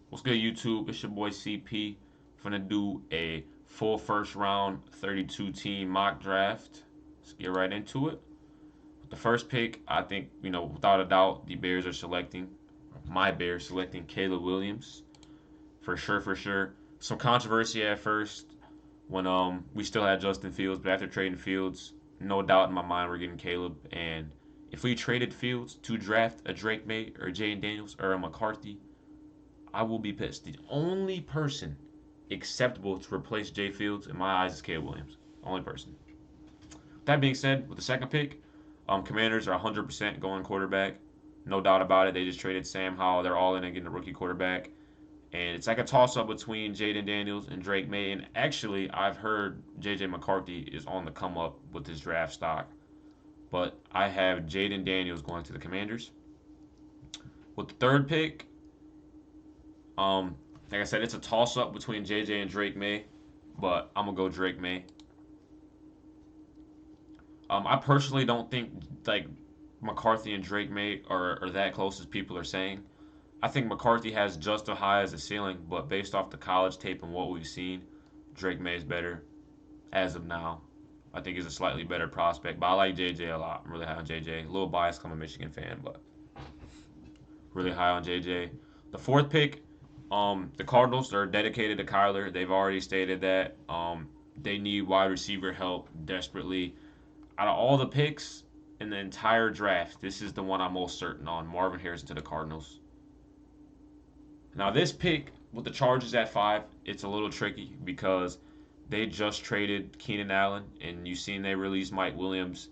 What's good, YouTube? It's your boy CP. Finna do a full first round 32 team mock draft. Let's get right into it. With the first pick, I think, without a doubt, the Bears are selecting, my Bears selecting Caleb Williams. For sure, for sure. Some controversy at first when we still had Justin Fields, but after trading Fields, no doubt in my mind we're getting Caleb. And if we traded Fields to draft a Drake May or Jaden Daniels or a McCarthy, I will be pissed. The only person acceptable to replace Jay Fields in my eyes is Caleb Williams. Only person. That being said, with the second pick, Commanders are 100% going quarterback. No doubt about it. They just traded Sam Howell. They're all in and getting a rookie quarterback. And it's like a toss up between Jaden Daniels and Drake May. And actually, I've heard JJ McCarthy is on the come up with his draft stock. But I have Jaden Daniels going to the Commanders. With the third pick, Um, like I said, it's a toss up between JJ and Drake May, but I'm gonna go Drake May. I personally don't think like McCarthy and Drake May are that close as people are saying. I think McCarthy has just as high as a ceiling, but based off the college tape and what we've seen, Drake May is better as of now. I think he's a slightly better prospect, but I like JJ a lot. I'm really high on JJ. A little biased, I'm a Michigan fan, but really high on JJ. The fourth pick, the Cardinals are dedicated to Kyler. They've already stated that they need wide receiver help desperately. Out of all the picks in the entire draft, this is the one I'm most certain on. Marvin Harrison to the Cardinals. Now this pick with the Chargers at 5, it's a little tricky because they just traded Keenan Allen, and you've seen they released Mike Williams.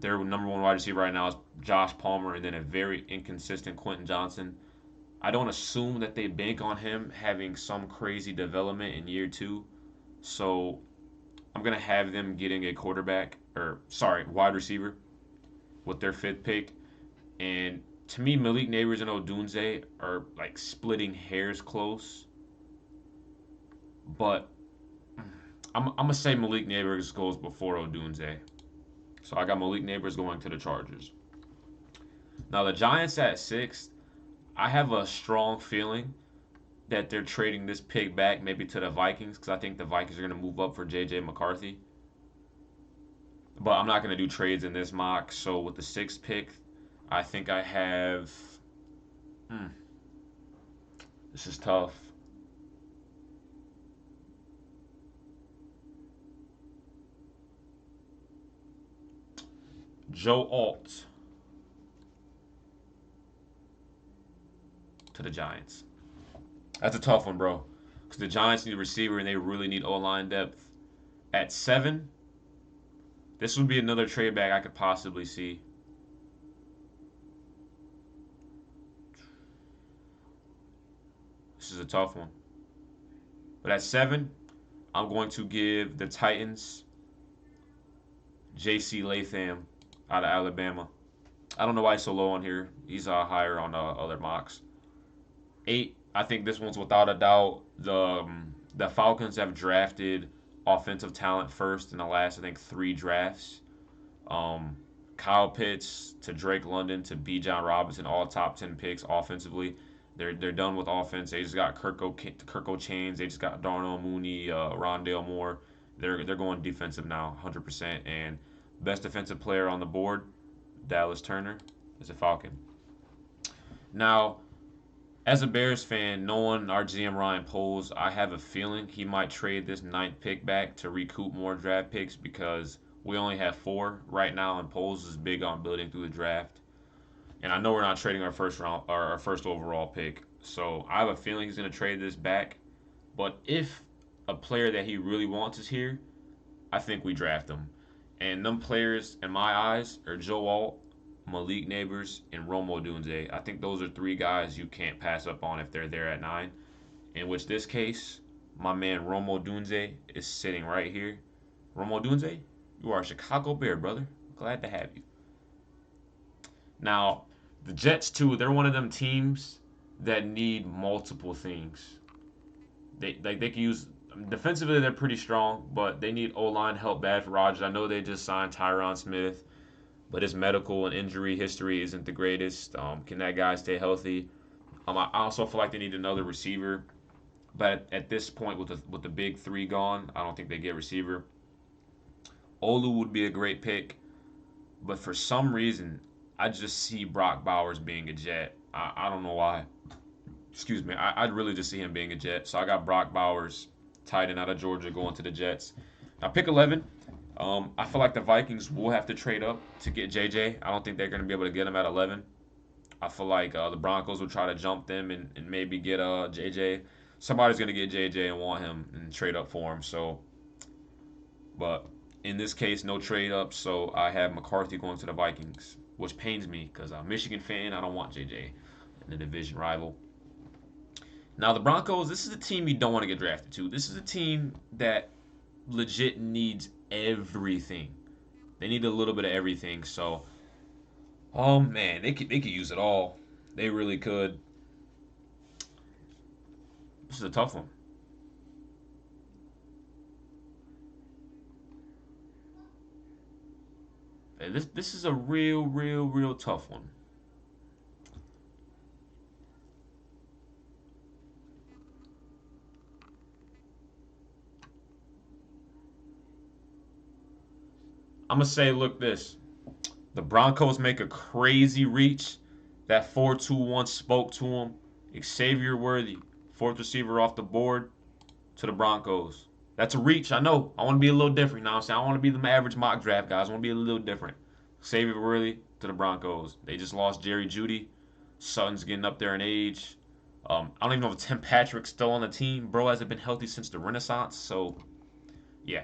Their number one wide receiver right now is Josh Palmer, and then a very inconsistent Quentin Johnson. I don't assume that they bank on him having some crazy development in year two. So I'm gonna have them getting a quarterback or sorry, wide receiver with their fifth pick. And to me, Malik Neighbors and Odunze are like splitting hairs close. But I'm gonna say Malik Neighbors goes before Odunze. So I got Malik Neighbors going to the Chargers. Now the Giants at 6, I have a strong feeling that they're trading this pick back maybe to the Vikings because I think the Vikings are going to move up for J.J. McCarthy. But I'm not going to do trades in this mock. So with the sixth pick, I think I have. Hmm, this is tough. Joe Alt to the Giants. That's a tough one, bro. Because the Giants need a receiver and they really need O line depth. At 7, this would be another trade back I could possibly see. This is a tough one. But at 7, I'm going to give the Titans J.C. Latham out of Alabama. I don't know why he's so low on here. He's higher on other mocks. 8, I think this one's without a doubt. The Falcons have drafted offensive talent first in the last, I think, 3 drafts. Um, Kyle Pitts to Drake London to B. John Robinson, all top 10 picks offensively. They're done with offense. They just got Kirko Chains. They just got Darnell Mooney, Rondale Moore. They're going defensive now, 100%. And best defensive player on the board, Dallas Turner, is a Falcon. Now, as a Bears fan, knowing our GM Ryan Poles, I have a feeling he might trade this ninth pick back to recoup more draft picks because we only have 4 right now, and Poles is big on building through the draft. And I know we're not trading our first round or our first overall pick, so I have a feeling he's going to trade this back. But if a player that he really wants is here, I think we draft him. And them players, in my eyes, are Joe Alt, Malik Neighbors, and Romo Dunze. I think those are 3 guys you can't pass up on if they're there at 9. In which this case, my man Romo Dunze is sitting right here. Romo Dunze, you are a Chicago Bear, brother. Glad to have you. Now, the Jets too, they're one of them teams that need multiple things. They can use defensively they're pretty strong, but they need O line help bad for Rodgers. I know they just signed Tyron Smith, but his medical and injury history isn't the greatest. Can that guy stay healthy? I also feel like they need another receiver, but at this point, with the big three gone, I don't think they get receiver. Olu would be a great pick, but for some reason, I just see Brock Bowers being a Jet. I don't know why. Excuse me. I really just see him being a Jet. So I got Brock Bowers, tight end out of Georgia, going to the Jets. Now pick 11. I feel like the Vikings will have to trade up to get JJ. I don't think they're going to be able to get him at 11. I feel like the Broncos will try to jump them and maybe get JJ. Somebody's going to get JJ and want him and trade up for him. So, but in this case, no trade up. So I have McCarthy going to the Vikings, which pains me because I'm a Michigan fan. I don't want JJ in the division rival. Now the Broncos, this is a team you don't want to get drafted to. This is a team that legit needs everything. They need a little bit of everything. So, oh man, they could use it all. They really could. This is a tough one. This is a real tough one. I'm gonna say, look this. The Broncos make a crazy reach. That 4-2-1 spoke to him. Xavier Worthy, fourth receiver off the board to the Broncos. That's a reach. I know. I want to be a little different. You know what I'm saying? I want to be the average mock draft guys. I want to be a little different. Xavier Worthy to the Broncos. They just lost Jerry Jeudy. Sutton's getting up there in age. I don't even know if Tim Patrick's still on the team. Bro hasn't been healthy since the Renaissance. So, yeah.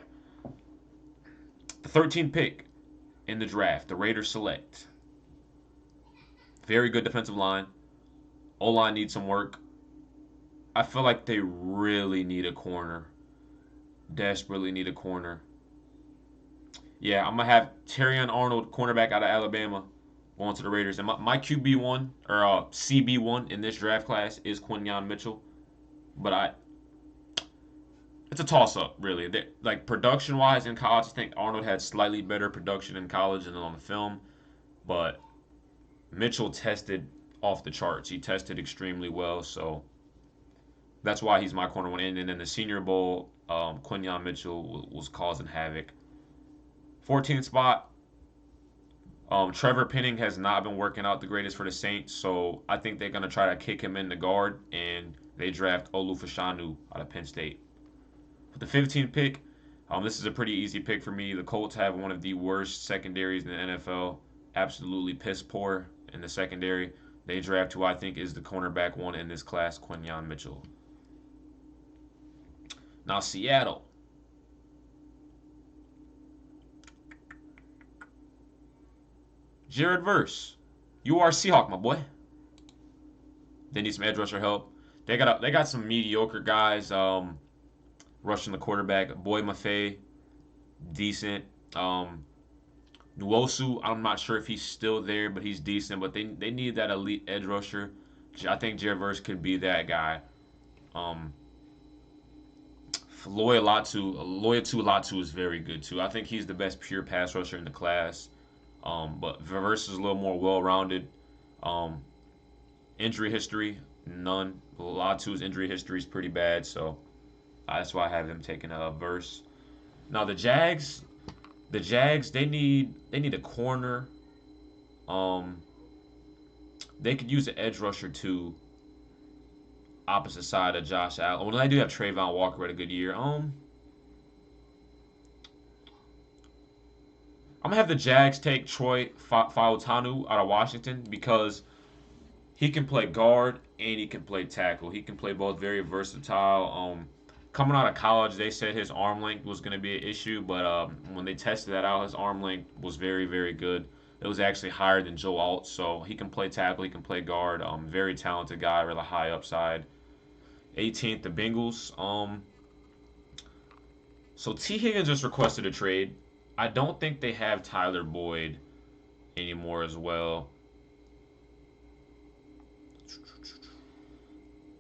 The 13th pick in the draft, the Raiders select. Very good defensive line. O-line needs some work. I feel like they really need a corner. Desperately need a corner. Yeah, I'm gonna have Terrion Arnold, cornerback out of Alabama, going to the Raiders. And my QB1 or CB1 in this draft class is Quinyon Mitchell, but it's a toss up really. Like production wise in college, I think Arnold had slightly better production in college than on the film, but Mitchell tested off the charts. He tested extremely well, so that's why he's my corner one. And then in the Senior Bowl, Quinyon Mitchell was causing havoc. 14th spot. Trevor Penning has not been working out the greatest for the Saints, so I think they're gonna try to kick him in the guard, and they draft Olu Fashanu out of Penn State. With the 15th pick, this is a pretty easy pick for me. The Colts have one of the worst secondaries in the NFL. Absolutely piss poor in the secondary. They draft who I think is the cornerback one in this class, Quinyon Mitchell. Now Seattle. Jared Verse. You are Seahawk, my boy. They need some edge rusher help. They got some mediocre guys rushing the quarterback. Boy Mafe, decent. Nwosu, I'm not sure if he's still there, but he's decent. But they need that elite edge rusher. I think Jared Verse could be that guy. Um, Loyatu Latu is very good too. I think he's the best pure pass rusher in the class. But Verse is a little more well-rounded. Um, Injury history, none. Latu's injury history is pretty bad, so that's why I have him taking a Verse. Now the Jags, they need a corner. Um, they could use an edge rusher too. Opposite side of Josh Allen. Well, they do have Trayvon Walker at a good year. I'm gonna have the Jags take Troy Fautanu out of Washington because he can play guard and he can play tackle. He can play both, very versatile. Coming out of college, they said his arm length was going to be an issue, but when they tested that out, his arm length was very good. It was actually higher than Joe Alt, so he can play tackle, he can play guard. Very talented guy, really high upside. 18th, the Bengals. So T. Higgins just requested a trade. I don't think they have Tyler Boyd anymore as well.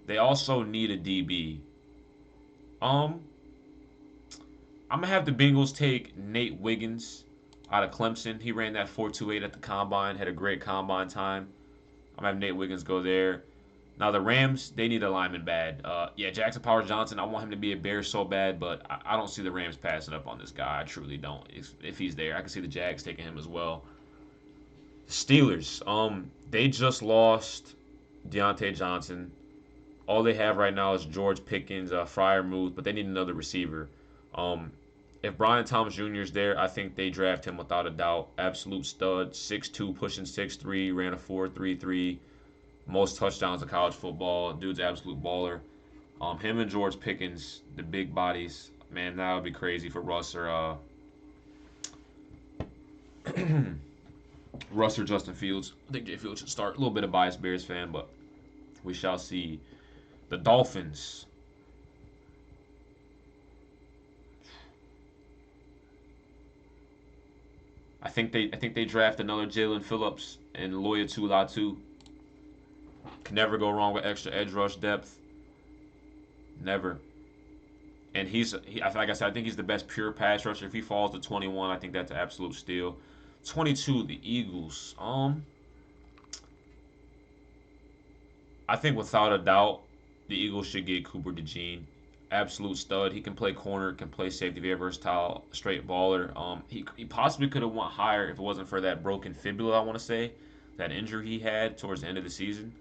They also need a DB. Um, I'm gonna have the Bengals take Nate Wiggins out of Clemson. He ran that 4.28 at the combine, had a great combine time. I'm gonna have Nate Wiggins go there. Now the Rams, they need a lineman bad. Yeah, Jackson Powers Johnson, I want him to be a Bear so bad, but I don't see the Rams passing up on this guy. I truly don't. If he's there, I can see the Jags taking him as well. Steelers, they just lost Deontay Johnson. All they have right now is George Pickens, Fryermuth, but they need another receiver. Um, if Brian Thomas Jr. is there, I think they draft him without a doubt. Absolute stud, 6'2", pushing 6'3", ran a 4.33, most touchdowns in college football. Dude's absolute baller. Him and George Pickens, the big bodies, man, that would be crazy for Russ or Russ or Justin Fields. I think Jay Fields should start. A little bit of biased Bears fan, but we shall see. The Dolphins. I think they draft another Jalen Phillips and Loya Latu. Can never go wrong with extra edge rush depth. Never. And like I said, I think he's the best pure pass rusher. If he falls to 21, I think that's an absolute steal. 22, the Eagles. I think without a doubt, the Eagles should get Cooper DeJean. Absolute stud. He can play corner, can play safety, very versatile, straight baller. He possibly could have went higher if it wasn't for that broken fibula, I want to say, that injury he had towards the end of the season.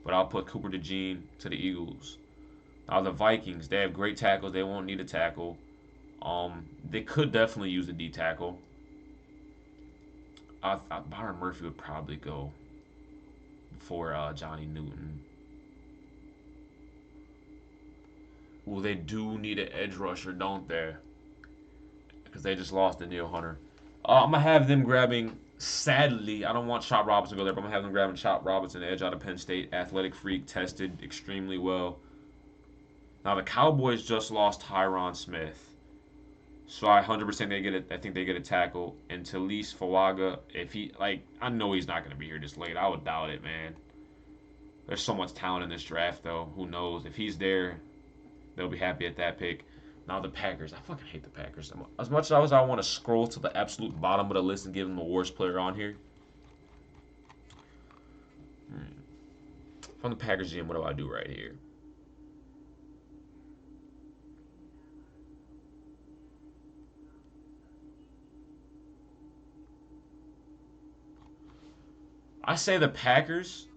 But I'll put Cooper DeJean to the Eagles. Now the Vikings, they have great tackles. They won't need a tackle. They could definitely use a D tackle. Byron Murphy would probably go for Johnny Newton. Well, they do need an edge rusher, don't they? Because they just lost to Neil Hunter. I'm gonna have them grabbing. Sadly, I don't want Chop Robinson to go there, but I'm gonna have them grabbing Chop Robinson, edge out of Penn State, athletic freak, tested extremely well. Now the Cowboys just lost Tyron Smith, so I 100% they get it. I think they get a tackle. And Talise Fawaga, if he I know he's not gonna be here this late. I would doubt it, man. There's so much talent in this draft, though. Who knows? If he's there, they'll be happy at that pick. Now the Packers. I fucking hate the Packers. As much as I want to scroll to the absolute bottom of the list and give them the worst player on here. From the Packers GM, what do I do right here? I say the Packers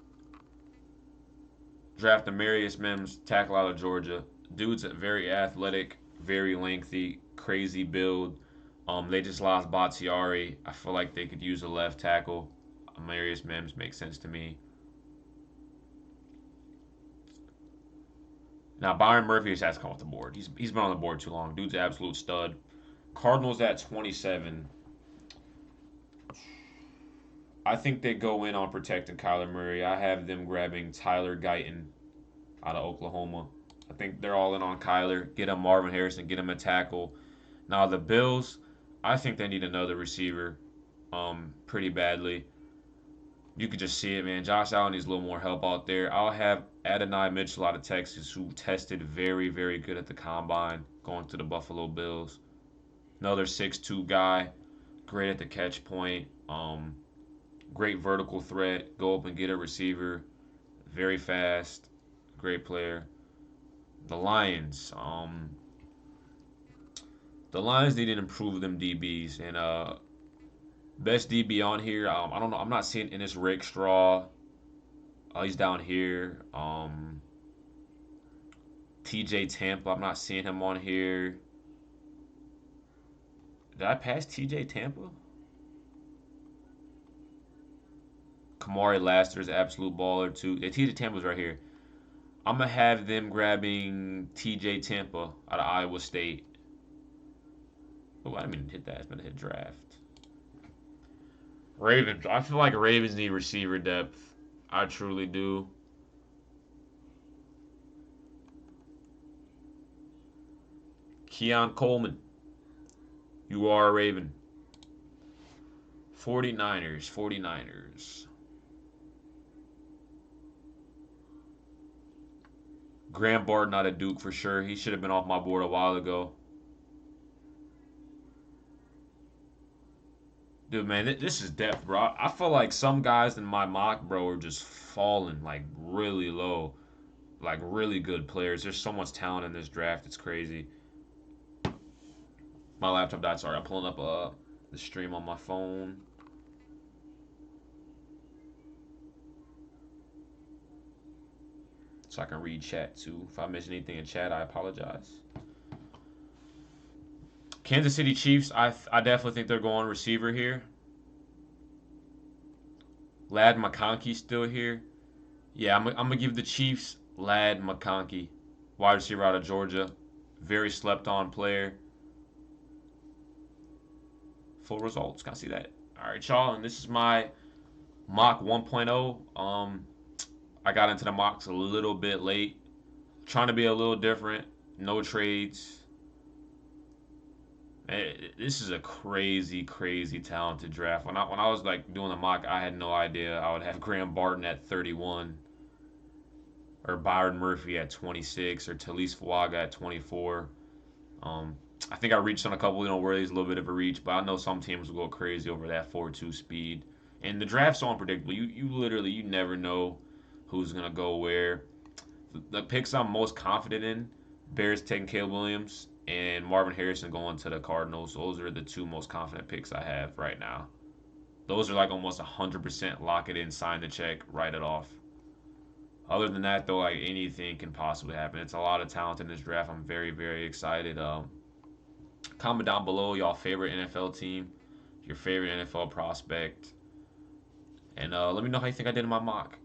draft Demarius Mims, tackle out of Georgia. Dude's very athletic, very lengthy, crazy build. They just lost Batsiari. I feel like they could use a left tackle. Demarius Mims makes sense to me. Now Byron Murphy just has to come off the board. He's been on the board too long. Dude's an absolute stud. Cardinals at 27. I think they go in on protecting Kyler Murray. I have them grabbing Tyler Guyton out of Oklahoma. I think they're all in on Kyler. Get him Marvin Harrison. Get him a tackle. Now the Bills, I think they need another receiver, pretty badly. You could just see it, man. Josh Allen needs a little more help out there. I'll have Adonai Mitchell out of Texas, who tested very, very good at the combine, going to the Buffalo Bills. Another 6'2" guy, great at the catch point. Great vertical threat. Go up and get a receiver. Very fast. Great player. The Lions. The Lions need to improve them DBs. And best DB on here. I don't know. I'm not seeing Ennis Rakestraw. He's down here. TJ Tampa. I'm not seeing him on here. Did I pass TJ Tampa? Kamari Laster's absolute baller too. Yeah, TJ Tampa's right here. I'm gonna have them grabbing TJ Tampa out of Iowa State. Oh, I didn't mean to hit that. It's been a hit draft. Ravens. I feel like Ravens need receiver depth. I truly do. Keon Coleman. You are a Raven. 49ers. 49ers. Graham Barton out of Duke for sure. He should have been off my board a while ago. Dude, man, this is depth, bro. I feel like some guys in my mock, bro, are just falling like really low, like really good players. There's so much talent in this draft. It's crazy. My laptop died. Sorry, I'm pulling up the stream on my phone. So I can read chat too. If I miss anything in chat, I apologize. Kansas City Chiefs, I definitely think they're going receiver here. Lad McConkey still here. Yeah, I'm gonna give the Chiefs Lad McConkey, wide receiver out of Georgia. Very slept on player. Full results. Can I see that? All right, y'all. And this is my mock 1.0. I got into the mocks a little bit late. Trying to be a little different. No trades. This is a crazy, crazy talented draft. When I was like doing the mock, I had no idea I would have Graham Barton at 31, or Byron Murphy at 26, or Talise Fuaga at 24. Um, I think I reached on a couple, where he's a little bit of a reach, but I know some teams will go crazy over that 4.2 speed. And the draft's so unpredictable. You literally you never know who's gonna go where. The picks I'm most confident in, Bears taking Caleb Williams and Marvin Harrison going to the Cardinals. Those are the two most confident picks I have right now. Those are like almost 100% lock it in, sign the check, write it off. Other than that, though, like anything can possibly happen. It's a lot of talent in this draft. I'm very, very excited. Comment down below y'all favorite NFL team, your favorite NFL prospect, and let me know how you think I did in my mock.